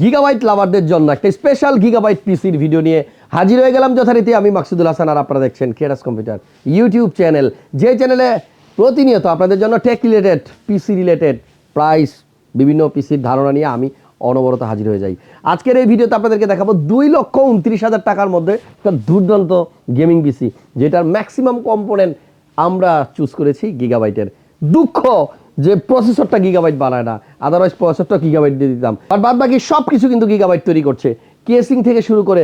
Gigabyte লাভারদের জন্য একটা special gigabyte পিসির ভিডিও নিয়ে হাজির হয়ে গেলাম যথারীতি। আমি মাকসুদুল হাসান, আর আপনারা দেখছেন ক্রিয়েটাস কম্পিউটার ইউটিউব চ্যানেল, যে চ্যানেলে প্রতিনিয়ত আপনাদের জন্য টেক রিলেটেড, পিসি রিলেটেড, প্রাইস, বিভিন্ন পিসির ধারণা নিয়ে আমি অনবরত হাজির হয়ে যাই। আজকের এই ভিডিওতে আপনাদেরকে দেখাবো 2,29,000 টাকার মধ্যে একটা দুর্দান্ত গেমিং পিসি, যেটার ম্যাক্সিমাম কম্পোনেন্ট আমরা চুজ করেছি গিগাবাইটের। দুঃখ যে প্রসেসরটা গিগাবাইট বানায় না, আদারওয়াইজ প্রসেসরটা গিগাবাইট দিয়ে দিতাম। আর বাদ বাকি সব কিছু কিন্তু গিগাবাইট তৈরি করছে, কেসিং থেকে শুরু করে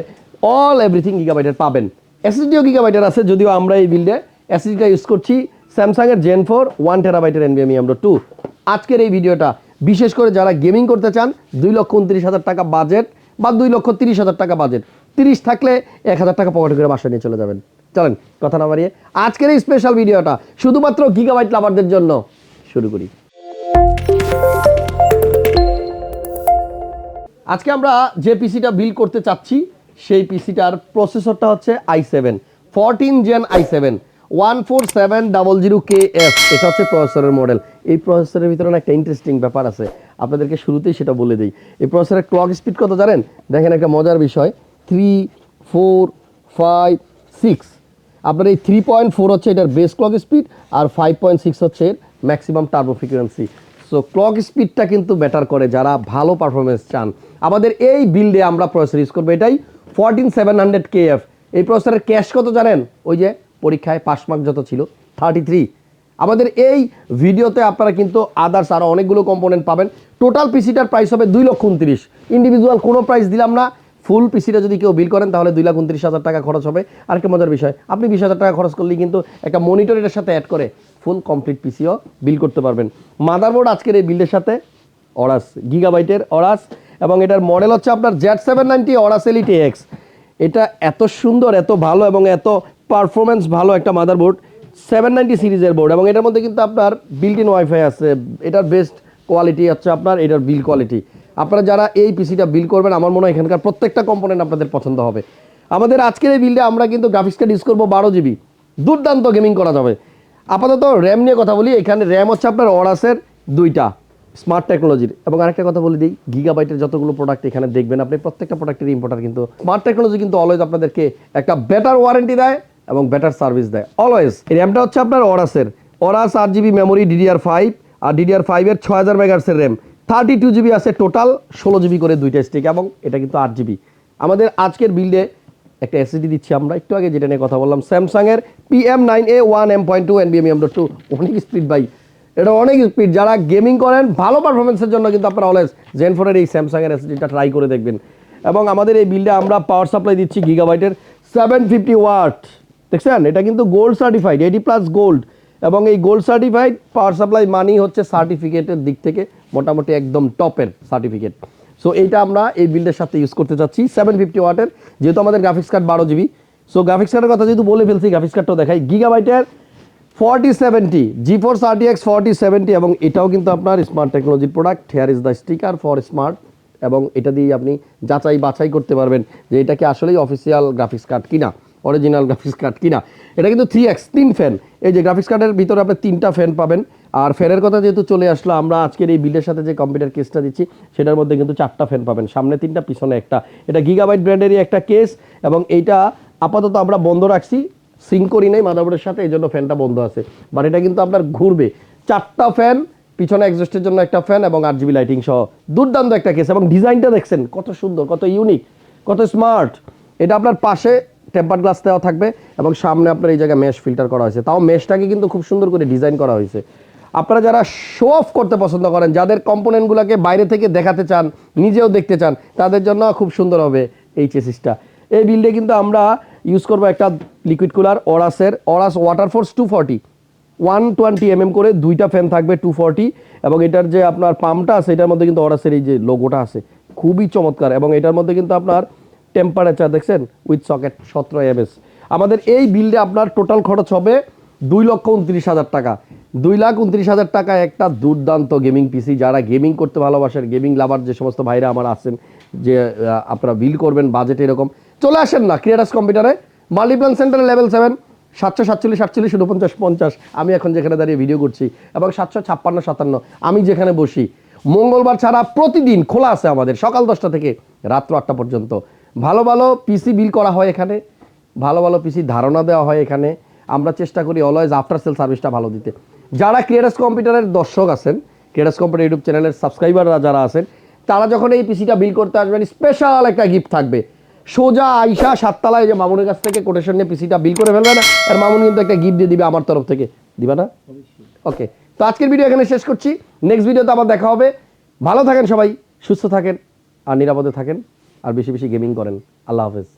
অল এভরিথিং গিগাবাইটের পাবেন। এসএসডিও গিগাবাইটের আছে, যদিও আমরা এই বিল্ডে এসএসডিটা ইউজ করছি স্যামসাংয়ের Gen 4 1 টেরাবাইটের NVMe M.2। আজকের এই ভিডিওটা বিশেষ করে যারা গেমিং করতে চান, 2,29,000 টাকা বাজেট বা 2,30,000 টাকা বাজেট, 30 থাকলে 1,000 টাকা পকেটে করে বাসায় নিয়ে চলে যাবেন। চলেন কথা না বাড়িয়ে আজকের এই স্পেশাল ভিডিওটা শুধুমাত্র গিগাবাইট লাভারদের জন্য শুরু করি। আজকে আমরা যে পিসিটা বিল্ড করতে চাচ্ছি সেই পিসিটার প্রসেসরটা হচ্ছে i7 14 Gen i7 14700KF। এটা হচ্ছে প্রসেসরের মডেল। এই প্রসেসরের ভিতরে একটা ইন্টারেস্টিং ব্যাপার আছে, আপনাদেরকে শুরুতেই সেটা বলে দিই। এই প্রসেসরের ক্লক স্পিড কত জানেন? দেখেন একটা মজার বিষয়, 3 4 5 6। আপনার এই 3.4 হচ্ছে এটার বেস ক্লক স্পিড, আর 5.6 হচ্ছে এর maximum turbo frequency. So clock স্পিডটা কিন্তু বেটার করে যারা ভালো পারফরমেন্স চান। আমাদের এই বিল্ডে আমরা প্রসেসর ইউজ করবো এটাই 14700KF। এই প্রসেসরের ক্যাশ কত জানেন? ওই যে পরীক্ষায় পাস মার্ক যত ছিল 33। আমাদের এই ভিডিওতে আপনারা কিন্তু আদার্স আরও অনেকগুলো কম্পোনেন্ট পাবেন। টোটাল পিসিটার প্রাইস হবে 2,29,000। ইন্ডিভিজুয়াল কোনো প্রাইস দিলাম না। ফুল পিসিটা যদি কেউ বিল করেন তাহলে 2,29,000 টাকা খরচ হবে। আর একটা মজার বিষয়, আপনি 20,000 টাকা খরচ করলেই কিন্তু একটা মনিটর এটার সাথে অ্যাড করে ফুল কমপ্লিট পিসিও বিল করতে পারবেন। মাদারবোর্ড আজকের এই বিল্ডের সাথে অরাস, গিগাবাইটের অরাস, এবং এটার মডেল হচ্ছে আপনার Z790 অরাস Elite X। এটা এত সুন্দর, এত ভালো এবং এত পারফরমেন্স ভালো একটা মাদারবোর্ড, 790 সিরিজের বোর্ড, এবং এটার মধ্যে কিন্তু আপনার বিল্ট ইন ওয়াইফাই আছে। এটার বেস্ট কোয়ালিটি হচ্ছে আপনার এটার বিল কোয়ালিটি। আপনারা যারা এই পিসিটা বিল করবেন, আমার মনে হয় এখানকার প্রত্যেকটা কম্পোনেন্ট আপনাদের পছন্দ হবে। আমাদের আজকের এই বিল্ডে আমরা কিন্তু গ্রাফিক্স কার্ড ইউজ করবো 12 GB, দুর্দান্ত গেমিং করা যাবে। আপাতত র্যাম নিয়ে কথা বলি। এখানে র্যাম হচ্ছে আপনার অরাসের 2টা স্মার্ট টেকনোলজির, এবং আরেকটা কথা বলে দিই, গিগাবাইটের যতগুলো প্রোডাক্ট এখানে দেখবেন আপনি, প্রত্যেকটা প্রোডাক্টের ইম্পোর্টার কিন্তু স্মার্ট টেকনোলজি কিন্তু অলওয়েজ আপনাদেরকে একটা বেটার ওয়ারেন্টি দেয় এবং বেটার সার্ভিস দেয় অলওয়েজ। এই র্যামটা হচ্ছে আপনার অরাস 8GB মেমোরি, DDR5, আর DDR5 এর 6000 মেগাহার্টজের র্যাম, 32 GB আছে টোটাল, 16 GB করে দুইটা স্টিক, এবং এটা কিন্তু 8 GB। আমাদের আজকের বিল্ডে একটা এসএসডি দিচ্ছি আমরা, একটু আগে যেটা নিয়ে কথা বললাম, স্যামসাংয়ের PM9A 1 M.2 NVMe M.2। অনেক স্পিড ভাই, এটা অনেক স্পিড। যারা গেমিং করেন ভালো পারফরমেন্সের জন্য কিন্তু আপনারা অলওয়েজ Gen 4 এর এই স্যামসাংয়ের এসএসডিটা ট্রাই করে দেখবেন। এবং আমাদের এই বিল্ডে আমরা পাওয়ার সাপ্লাই দিচ্ছি গিগাবাইটের 750 ওয়াট। দেখছেন, এটা কিন্তু গোল্ড সার্টিফাইড, 80+ গোল্ড, এবং এই গোল্ড সার্টিফাইড পাওয়ার সাপ্লাই মানি হচ্ছে সার্টিফিকেটের দিক থেকে মোটামুটি একদম টপের সার্টিফিকেট। সো এইটা আমরা এই বিল্ডের সাথে ইউজ করতে চাচ্ছি 750 ওয়াটের, যেহেতু আমাদের graphics card 12 GB। So graphics কার্ডের কথা যেহেতু বলে ফেলছি, গ্রাফিক্স কার্ডটাও দেখাই, গিগাবাইটের 4070 GeForce RTX 4070, এবং এটাও কিন্তু আপনার স্মার্ট টেকনোলজির product. Hair is the sticker for smart, এবং এটা দিয়ে আপনি যাচাই বাছাই করতে পারবেন যে এটা কি আসলেই অফিসিয়াল গ্রাফিক্স কার্ড কিনা, অরিজিনাল গ্রাফিক্স কার্ড কিনা। এটা কিন্তু 3x 3 ফ্যান, এই যে গ্রাফিক্স কার্ডের ভিতরে আপনি 3টা ফ্যান পাবেন। আর ফ্যানের কথা যেহেতু চলে আসলো, আমরা আজকের এই বিল্ডের সাথে যে কম্পিউটার কেসটা দিচ্ছি সেটার মধ্যে কিন্তু 4টা ফ্যান পাবেন, সামনে 3টা, পিছনে একটা। এটা গিগাবাইট ব্র্যান্ডেরই একটা কেস, এবং এইটা আপাতত আমরা বন্ধ রাখছি, সিঙ্ক করি নাই মাদারবোর্ডের সাথে, এই জন্য ফ্যানটা বন্ধ আছে। বাট এটা কিন্তু আপনার ঘুরবে, 4টা ফ্যান, পিছনে এক্সস্টের জন্য একটা ফ্যান, এবং 8 GB লাইটিং সহ দুর্দান্ত একটা কেস। এবং ডিজাইনটা দেখছেন কত সুন্দর, কত ইউনিক, কত স্মার্ট। এটা আপনার পাশে টেম্পার গ্লাস দেওয়া থাকবে, এবং সামনে আপনার এই জায়গায় মেশ ফিল্টার করা হয়েছে। তাও মেশটাকে কিন্তু খুব সুন্দর করে ডিজাইন করা হয়েছে। আপনারা যারা শো অফ করতে পছন্দ করেন, যাদের কম্পোনেন্টগুলোকে বাইরে থেকে দেখাতে চান, নিজেও দেখতে চান, তাদের জন্য খুব সুন্দর হবে এই চেসিসটা। এই বিল্ডে কিন্তু আমরা ইউজ করবো একটা লিকুইড কুলার অরাস ওয়াটারফোর্স 240 120 mm করে, 2টা ফ্যান থাকবে 240, এবং এটার যে আপনার পাম্পটা আছে এটার মধ্যে কিন্তু অরাসের এই যে লোগোটা আছে, খুবই চমৎকার। এবং এটার মধ্যে কিন্তু আপনার টেম্পারেচার দেখছেন উইথ সকেট 17 AMS। আমাদের এই বিল্ডে আপনার টোটাল খরচ হবে 2,29,000 টাকা। 2,29,000 টাকা একটা দুর্দান্ত গেমিং পিসি। যারা গেমিং করতে ভালোবাসেন, গেমিং লাভার যে সমস্ত ভাইরা আমার আছেন, যে আপনারা বিল করবেন বাজেট এরকম, চলে আসেন না ক্রিয়েটাস কম্পিউটারে, মাল্টিপ্লান সেন্টারে লেভেল 7, 747 49 50 50। আমি এখন যেখানে দাঁড়িয়ে ভিডিও করছি, এবং 756 57 আমি যেখানে বসি, মঙ্গলবার ছাড়া প্রতিদিন খোলা আছে আমাদের, সকাল 10টা থেকে রাত্র 8টা পর্যন্ত। ভালো ভালো পিসি বিল করা হয় এখানে, ভালো ভালো পিসি ধারণা দেওয়া হয় এখানে। আমরা চেষ্টা করি অলওয়েজ আফটার সেল সার্ভিসটা ভালো দিতে। যারা ক্রিয়েটাস কম্পিউটারের দর্শক আছেন, ক্রিয়েটাস কম্পিউটার ইউটিউব চ্যানেলের সাবস্ক্রাইবাররা যারা আছেন, তারা যখন এই পিসিটা বিল করতে আসবেন স্পেশাল একটা গিফট থাকবে। সোজা আইসা 7 তলায় যে মামুনের কাছ থেকে কোটেশন নিয়ে পিসিটা বিল করে ফেলবে না, আর মামুন কিন্তু একটা গিফট দিয়ে দিবে আমার তরফ থেকে, দিবা না? ওকে, তো আজকের ভিডিও এখানে শেষ করছি। নেক্সট ভিডিওতে আবার দেখা হবে। ভালো থাকেন সবাই, সুস্থ থাকেন আর নিরাপদে থাকেন, আর বেশি বেশি গেমিং করেন। আল্লাহ হাফেজ।